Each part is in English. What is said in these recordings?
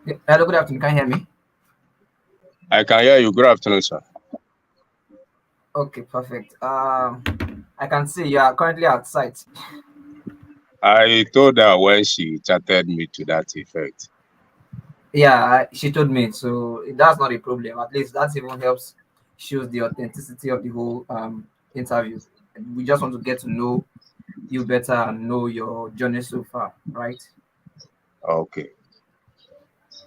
Hello, good afternoon. Can you hear me? I can hear you. Good afternoon, sir. Okay, perfect. I can see you are currently at site. I told her when she chatted me to that effect. Yeah, she told me, so that's not a problem. At least that even helps shows the authenticity of the whole interview. We just want to get to know you better and know your journey so far, right? Okay.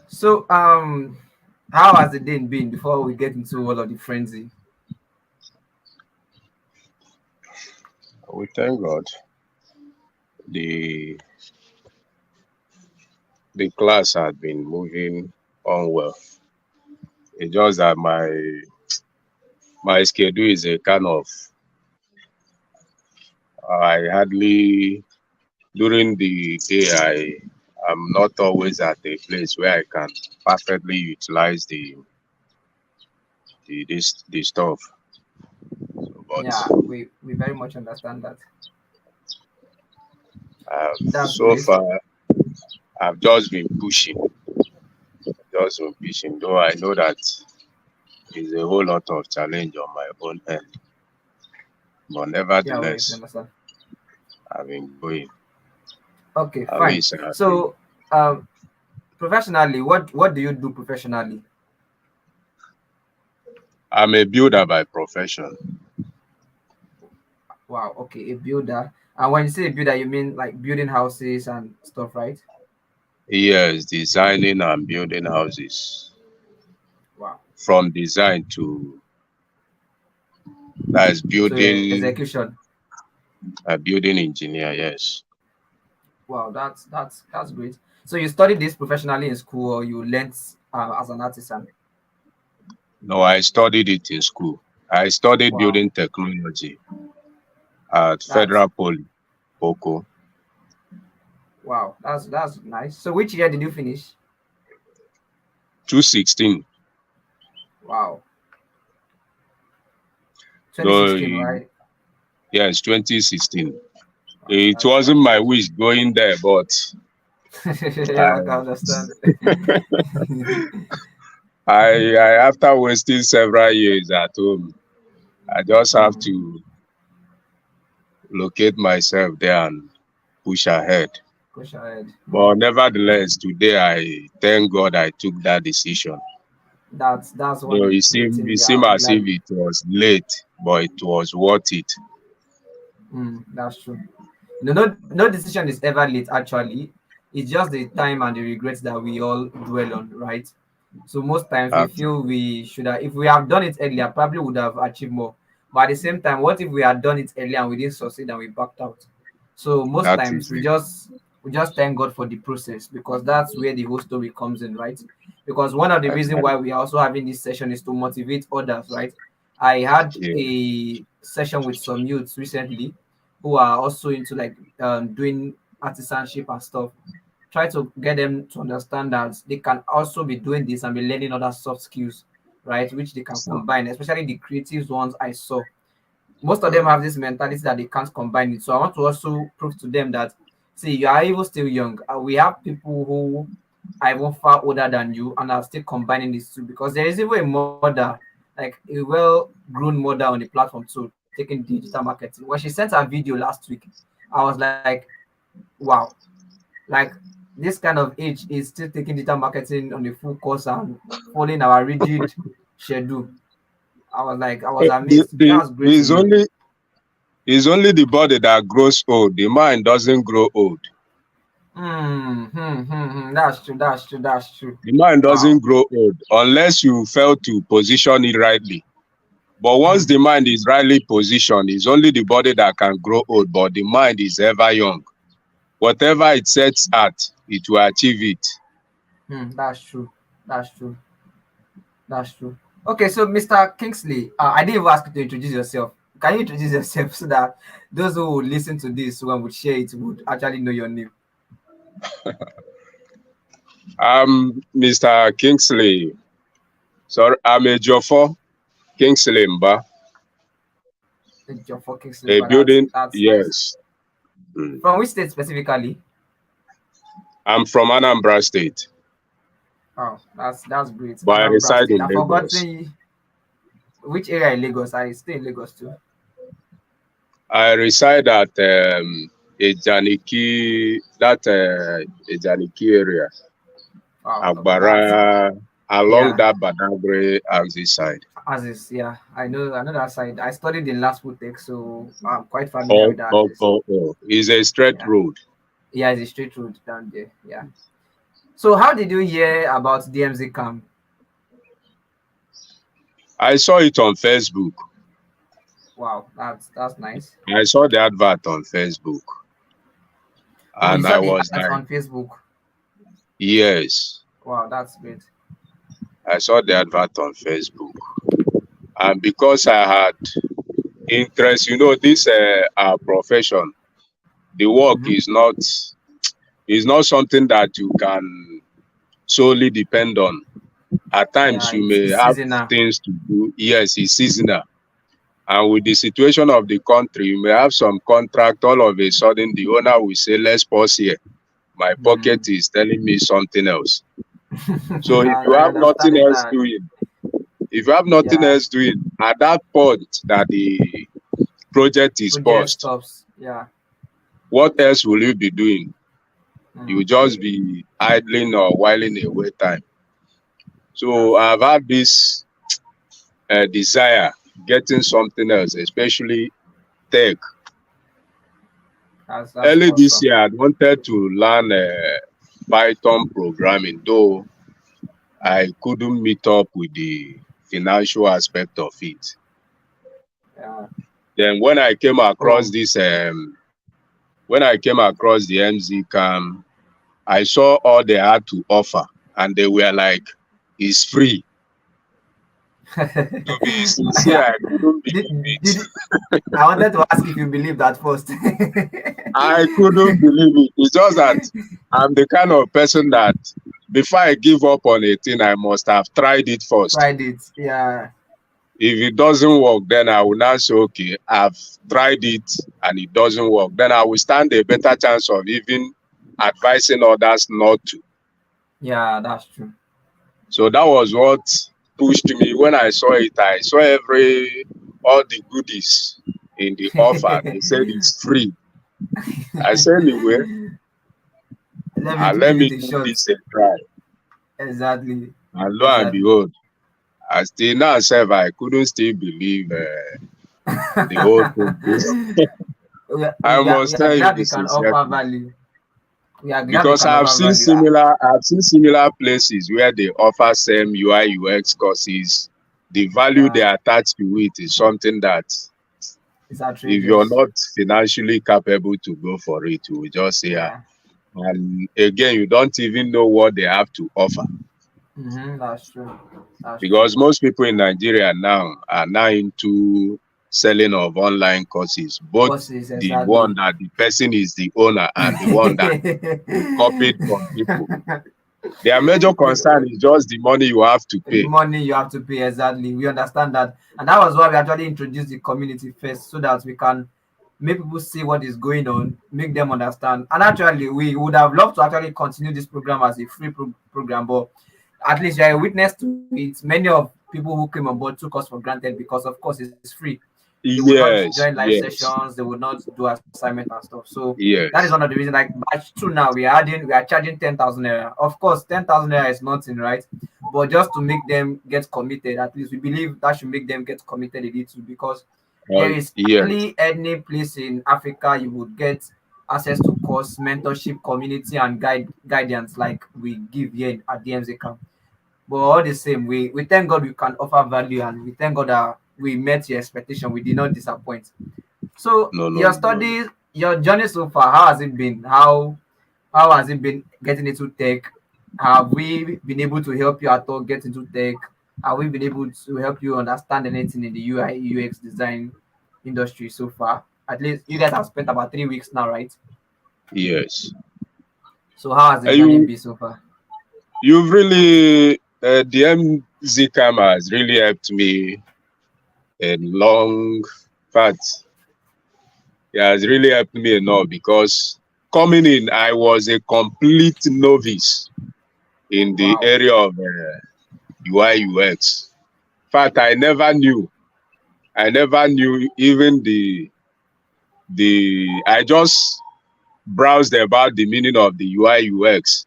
So, how has the day been before we get into all of the frenzy? We thank God. The the class had been moving on well. It's just that my schedule is a kind of I hardly during the day I'm not always at a place where I can perfectly utilize the stuff. But Yeah, we very much understand that. That's so great. far I've just been pushing, though I know that it's a whole lot of challenge on my own end. But Yeah, we nevertheless, understand. I've been going. Okay, I mean, fine. So, um, professionally, what do you do professionally? I'm a builder by profession. Wow, okay, a builder. And when you say a builder, you mean like building houses and stuff, right? Yes, designing and building houses. Wow. From design to that's So building execution. a building engineer, yes. Wow, that's great. So you studied this professionally in school, or you learnt as an artisan? No, I studied it in school. I studied Wow, building technology at that's Federal Poly, Boko, wow, that's nice. So which year did you finish? 216. Wow, Though, 2016, right? yes, 2016. Wow, It wasn't that's my great. wish going there, but Yeah, I can I, understand. after wasting several years at home, I just have Hmm, to locate myself there and push ahead. push ahead. Hmm. But nevertheless, today I thank God I took that decision. That's Though one great thing. it Yeah, seemed I'm as glad. if it was late, but it was worth it. That's true. No decision is ever late. Actually, it's just the time and the regrets that we all dwell on, right? So most times we Absolutely. feel we should have, if we have done it earlier, probably would have achieved more. But at the same time, what if we had done it earlier and we didn't succeed and we backed out? So most That times is it. we just thank God for the process, because that's where the whole story comes in, right? Because one of the reasons why Exactly. we are also having this session is to motivate others, right? I had Yeah. a session with some youths recently who are also into like doing artisanship and stuff. Try to get them to understand that they can also be doing this and be learning other soft skills, right? Which they can So, combine, especially the creative ones I saw. Most of them have this mentality that they can't combine it. So I want to also prove to them that, see, you are even still young. We have people who are even far older than you and are still combining these two, because there is even a mother, like a well-grown mother on the platform too, taking digital marketing. When she sent her video last week, I was like, wow, like this kind of age is still taking digital marketing on a full course and following our rigid schedule. I was the, amazed. the, That's great to it's know. only it's only the body that grows old. The mind doesn't grow old. That's true. That's true. That's true. The mind Wow. doesn't grow old unless you fail to position it rightly. But once Hmm. the mind is rightly positioned, it's only the body that can grow old, but the mind is ever young. Whatever it sets at, it will achieve it. That's true. That's true. That's true. Okay, so Mr. Kingsley, I didn't even ask you to introduce yourself. Can you introduce yourself so that those who would listen to this one would share it would actually know your name? I'm Mr. Kingsley. Sorry, I'm Ejiofor Kingsley Mba. Ejiofor Kingsley, A but building, that's nice. yes. Mm. From which state specifically? I'm from Anambra State. Wow, that's great. but I Anambra reside State. in I Lagos. forgotten which area in Lagos. I stay in Lagos too. I reside at Ejaniki, that Ejaniki area, Wow, okay, that's Agbara, along yeah. that Badagry axis side. As is, yeah. I know that side. I studied in last tech, so I'm quite familiar Oh, with that oh, axis. oh, oh. It's a straight Yeah. road. Yeah, it's a straight road down there. Yeah. So how did you hear about DMZ KAM? I saw it on Facebook. Wow, that's nice. I saw the advert on Facebook, Oh, you and saw I the was ads like, on Facebook. yes, Wow, that's great. I saw the advert on Facebook. And because I had interest, this our profession, the work Mm-hmm. is not something that you can solely depend on. At Yeah, times you it's, may it's have seasonal. things to do. Yes, it's seasonal. And with the situation of the country, you may have some contract. All of a sudden, the owner will say, let's pause here. My Mm. pocket is telling me something else. So if you I have understand nothing else entirely. doing, if you have nothing Yeah, else doing, at that point that the project is project paused, stops. Yeah. what else will you be doing? You will Mm. just be idling or whiling away time. That's So true. I've had this desire getting something else, especially tech. That's Early this awesome. year, I wanted to learn Python programming, though I couldn't meet up with the financial aspect of it. Yeah. Then when I came across Oh. this, when I came across the MZ KAM, I saw all they had to offer, and they were like, "It's free." To be sincere, Yeah. I couldn't Did, believe it. did I wanted to ask if you believe that first. I couldn't believe it. It's just that I'm the kind of person that before I give up on a thing, I must have tried it first. Tried it. Yeah. If it doesn't work, then I will now say, okay, I've tried it and it doesn't work. Then I will stand a better chance of even advising others not to. Yeah, that's true. So that was what pushed me. When I saw it, I saw all the goodies in the offer. They said it's free. I said, anyway, let Give me it a give shot. this a try. Exactly. And lo and Exactly. behold, I still now self, I couldn't still believe the whole thing. I We must are tell you glad the we can sincere offer truth. value. We are glad we Because can offer value. I've seen similar places where they offer same UI UX courses. The value they Yeah, attach to it is something that it's if you're outrageous. not financially capable to go for it, you will just say, ah. Yeah. And again, you don't even know what they have to offer. That's true. That's true. Because most people in Nigeria now are now into selling of online courses, both Courses, the one exactly. that the person is the owner and the one that copied from people. Their major concern is just the money you have to The pay. money you have to pay, exactly. We understand that, and that was why we actually introduced the community first, so that we can make people see what is going on, make them understand. And actually, we would have loved to actually continue this program as a free program, but at least you're a witness to it. Many of people who came on board took us for granted because, of course, it's free. They would not join Yes, live yes, sessions. They would not do assignment and stuff. So that is one yes. of the reasons. Like batch two now, we are charging 10,000 naira. Of course, 10,000 naira is nothing, right? But just to make them get committed, at least we believe that should make them get committed a little, because there is Yes. hardly any place in Africa you would get access to course, mentorship, community, and guidance like we give here at DMZ camp. But all the same, we thank God we can offer value, and we thank God that we met your expectation. We did not disappoint. So No, no, your no, no. studies, your journey so far, how has it been? How has it been getting into tech? Have we been able to help you at all get into tech? Have we been able to help you understand anything in the UI UX design industry so far? At least you guys have spent about 3 weeks now, right? Yes. So how has the journey You been so far? you've really the MZ KAM has really helped me a long fact. It has really helped me enough because coming in, I was a complete novice. in the Wow. area of UI UX. In fact, I never knew even the I just browsed about the meaning of the UI UX.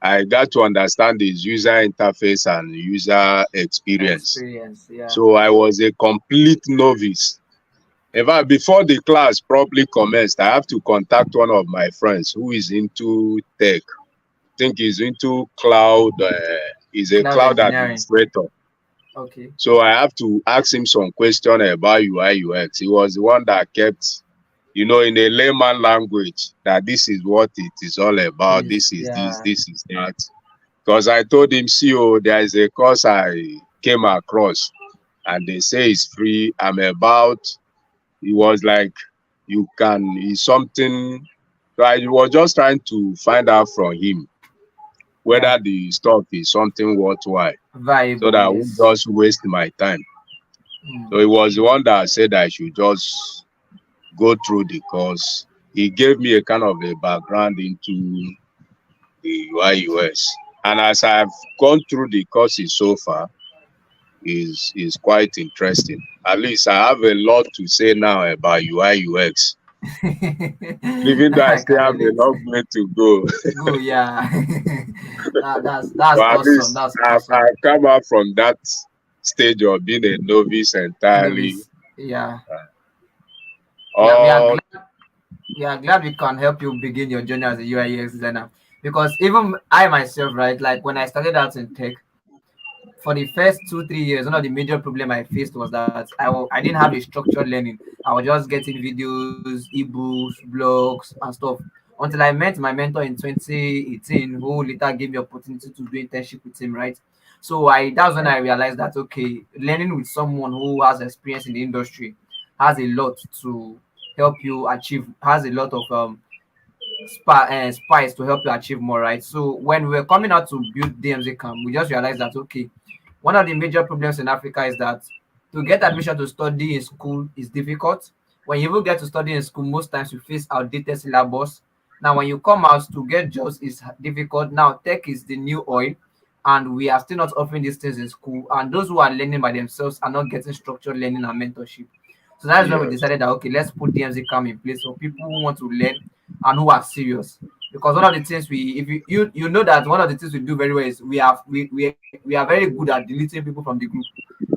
I got to understand its user interface and user experience. Experience. Yeah. So I was a complete novice. In fact, before the class properly commenced, I have to contact one of my friends who is into tech. I think he's into cloud, he's a Cloud cloud engineering. administrator. Okay. So I have to ask him some question about UI UX. He was the one that kept, in a layman language, that this is what it is all about. Is This is this, yeah. this is that. Because I told him, see, oh, there is a course I came across and they say it's free. He was like, it's something. So I was just trying to find out from him Yeah. whether the stuff is something worthwhile so that Viable. I won't Yes. just waste my time. Mm. So he was the one that said I should just go through the course. He gave me a kind of a background into the UI US. And as I've gone through the courses so far, is quite interesting. At least I have a lot to say now about UI UX, even though I I still can have a relate. long way to go. Go, yeah. That's But at awesome. least That's awesome. I've come out from that stage of being a novice entirely. Novice. Yeah. We are All glad. We are glad we can help you begin your journey as a UI UX designer. Because even I myself, right, like when I started out in tech, for the first 2 3 years, one of the major problem I faced was that I didn't have a structured learning. I was just getting videos, ebooks, blogs, and stuff until I met my mentor in 2018, who later gave me opportunity to do internship with him. Right, so I that's when I realized that okay, learning with someone who has experience in the industry has a lot to help you achieve. Has a lot of spice to help you achieve more, right? So when we were coming out to build DMZ KAM, we just realized that okay, one of the major problems in Africa is that to get admission to study in school is difficult. When you even get to study in school, most times you face outdated syllabus. Now, when you come out to get jobs is difficult. Now, tech is the new oil, and we are still not offering these things in school. And those who are learning by themselves are not getting structured learning and mentorship. So that's when we yes, decided that okay, let's put DMZ KAM in place for people who want to learn and who are serious. Because one of the things if you know that one of the things we do very well is we are very good at deleting people from the group.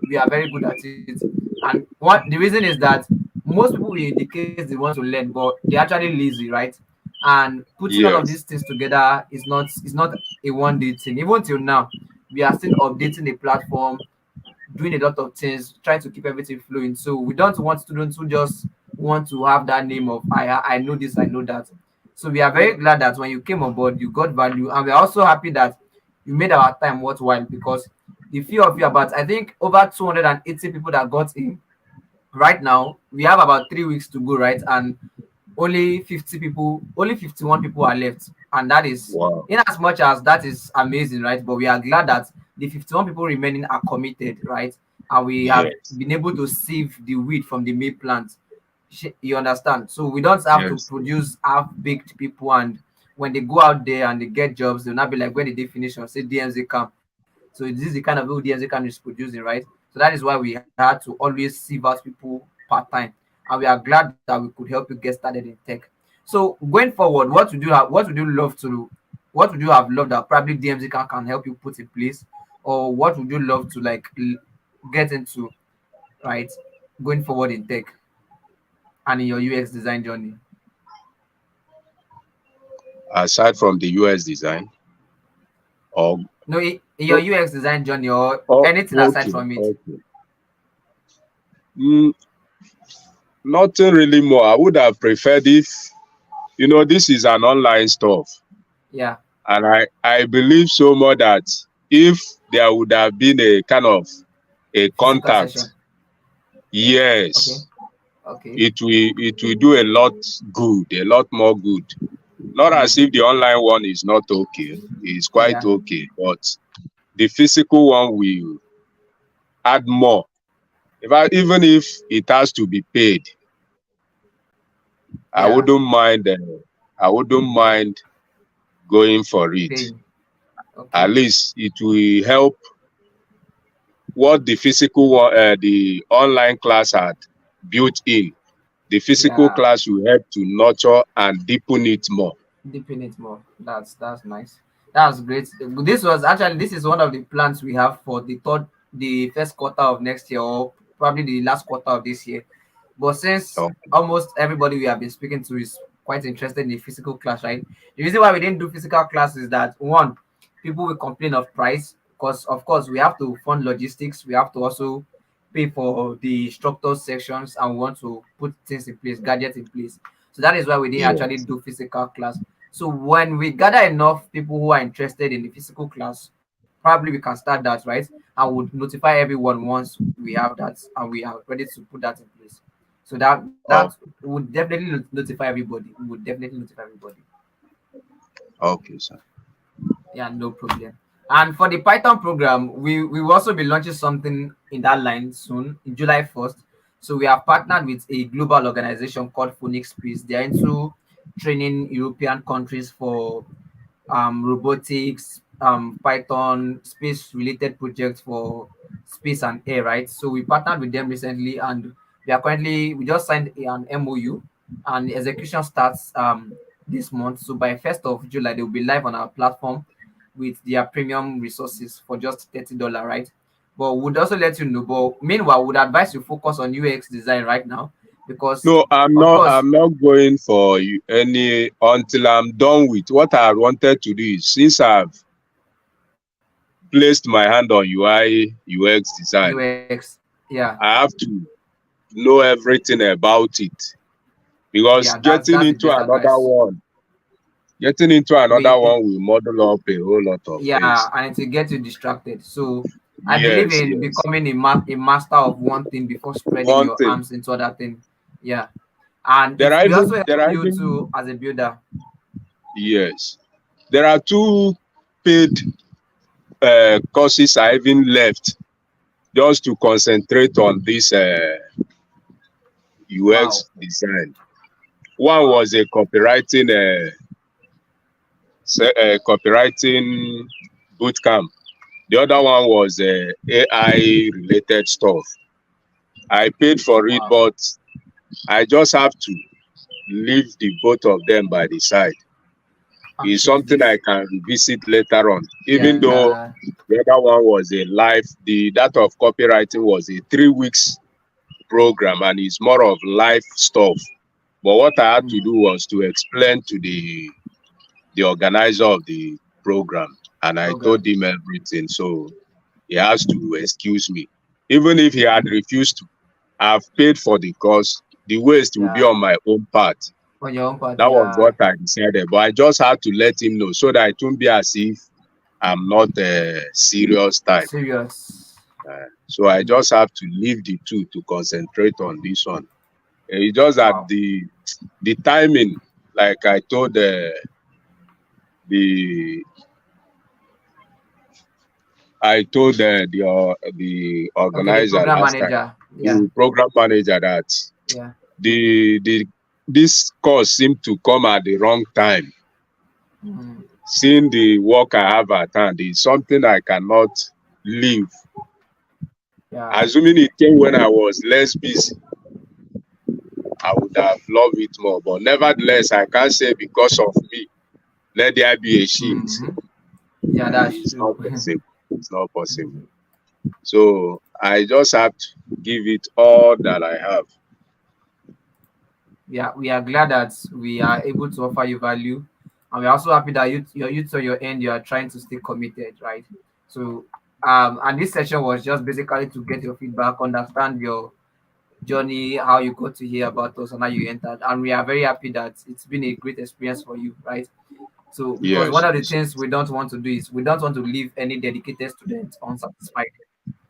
We are very good at it. And what the reason is that most people will indicate they want to learn, but they're actually lazy, right? And putting all of these yes, things together is not a one day thing. Even till now, we are still updating the platform, doing a lot of things, trying to keep everything flowing. So we don't want students who just want to have that name of I know this, I know that. So we are very glad that when you came on board, you got value, and we are also happy that you made our time worthwhile because the few of you about I think over 280 people that got in right now. We have about 3 weeks to go, right? And only 50 people, only 51 people are left. And that is, wow, in as much as that is amazing, right? But we are glad that the 51 people remaining are committed, right? And we have yes, been able to save the weed from the main plant. You understand? So we don't have to yes, produce half-baked people, and when they go out there and they get jobs, they'll not be like, where did they finish or say DMZ come. So this is the kind of people DMZ can is producing, right? So that is why we had to always sieve out people part time, and we are glad that we could help you get started in tech. So going forward, what would you have loved that probably DMZ can help you put in place, or what would you love to like get into, right? Going forward in tech and in your UX design journey. aside from the US design, or, No, in your UX design journey or or anything aside okay, from it. okay. Mm, nothing really more. I would have preferred if, this is an online stuff. Yeah, And I believe so much that if there would have been a kind of a physical session. contact, Okay, yes, okay. it will do a lot good, a lot more good. Not as Mm, if the online one is not okay, it's quite yeah, okay, but the physical one will add more. In fact, even if it has to be paid, I yeah. wouldn't mind. I wouldn't mind going for it. Paying. At Okay. least it will help what the physical one, the online class had built in. The physical Yeah. class will help to nurture and deepen it more. Deepen it more. That's nice. That's great. This was actually, this is one of the plans we have for the first quarter of next year, or probably the last quarter of this year. But since So, almost everybody we have been speaking to is quite interested in the physical class, right? The reason why we didn't do physical class is that, one, people will complain of price, because of course we have to fund logistics, we have to also pay for the instructor sections, and we want to put things in place, gadgets in place. So that is why we didn't actually yes. do physical class. So when we gather enough people who are interested in the physical class, probably we can start that, right? And would notify everyone once we have that and we are ready to put that in place. So that Oh, would definitely notify everybody. We would definitely notify everybody. okay, sir. Yeah, no problem. And for the Python program, we will also be launching something in that line soon, in July 1st. So we have partnered with a global organization called Phoenix Space. They're into training European countries for robotics, Python, space related projects for space and air, right? So we partnered with them recently, and we just signed an MOU, and the execution starts this month. So by 1st of July, they will be live on our platform with their premium resources for just $30, right? But would also let you know. But meanwhile, would advise you focus on UX design right now, because No, I'm of not. course, I'm not going for any until I'm done with what I wanted to do. Is since I've placed my hand on UI UX design, UX, yeah, I have to know everything about it because yeah, that's the best advice. getting into another We one will model up a whole lot of Yeah, things. and it will get you distracted. So I believe Yes, in yes. becoming a master of one thing before spreading One your thing. arms into other thing. Yeah, and There it are will also even help there are you even to as a builder. yes. There are two paid courses I even left just to concentrate on this Wow, UX design. One wow, was a copywriting boot camp. The other one was AI related stuff. I paid for it, wow. but I just have to leave the both of them by the side. And It's choose something I this. can revisit later on. Even though Yeah. the other one was a live, the that of copywriting was a 3 weeks program and it's more of life stuff. But what I had to Mm, do was to explain to the organizer of the program, and I told program. him everything. So he has to excuse me. Even if he had refused to, I've paid for the course. The waste will be Yeah. on my own part. On your own part. That was Yeah. what I decided. But I just had to let him know so that it won't be as if I'm not a serious type. Serious. So I Mm, just have to leave the two to concentrate on this one. It's just that wow. the timing, like I told the the Okay, the organizer program last time, manager. Yeah. the program manager, that Yeah. the this course seemed to come at the wrong time. Mm, Seeing the work I have at hand is something I cannot leave. yeah. Assuming it came when I was less busy, I would have loved it more. But nevertheless, I can't say because of me, let there be a shift. Hmm. Yeah, that's It's true. not possible. It's not possible. So I just have to give it all that I have. Yeah, we are glad that we are able to offer you value, and we're also happy that you on your end, you are trying to stay committed, right? So and this session was just basically to get your feedback, understand your journey, how you got to hear about us and how you entered, and we are very happy that it's been a great experience for you, right? So because one Yes, of the yes. things we don't want to do is we don't want to leave any dedicated student unsatisfied.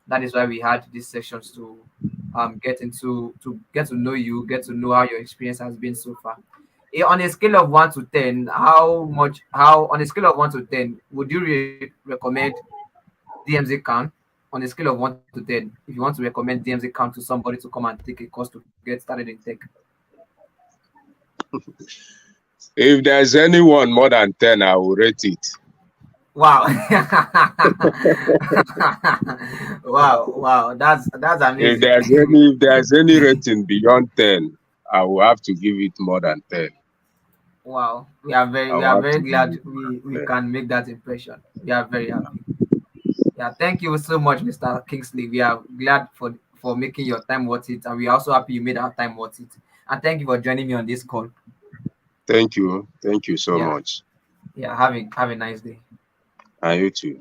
That is why we had these sessions to get to know you, get to know how your experience has been so far. On a scale of 1 to 10, how on a scale of 1 to 10 would you recommend DMZ KAM? On a scale of 1 to 10, if you want to recommend DMZ KAM to somebody to come and take a course to get started in tech? If there's anyone more than 10, I will rate it. Wow. Wow. That's If amazing. there's any rating beyond 10, I will have to give it more than 10. Wow. I We will are have very to give glad it more we than 10. can make that impression. We are very happy. Yeah, thank you so much, Mr. Kingsley. We are glad for making your time worth it, and we are also happy you made our time worth it. And thank you for joining me on this call. Thank you. Thank you so Yeah, much. yeah. Have a nice day. And you too.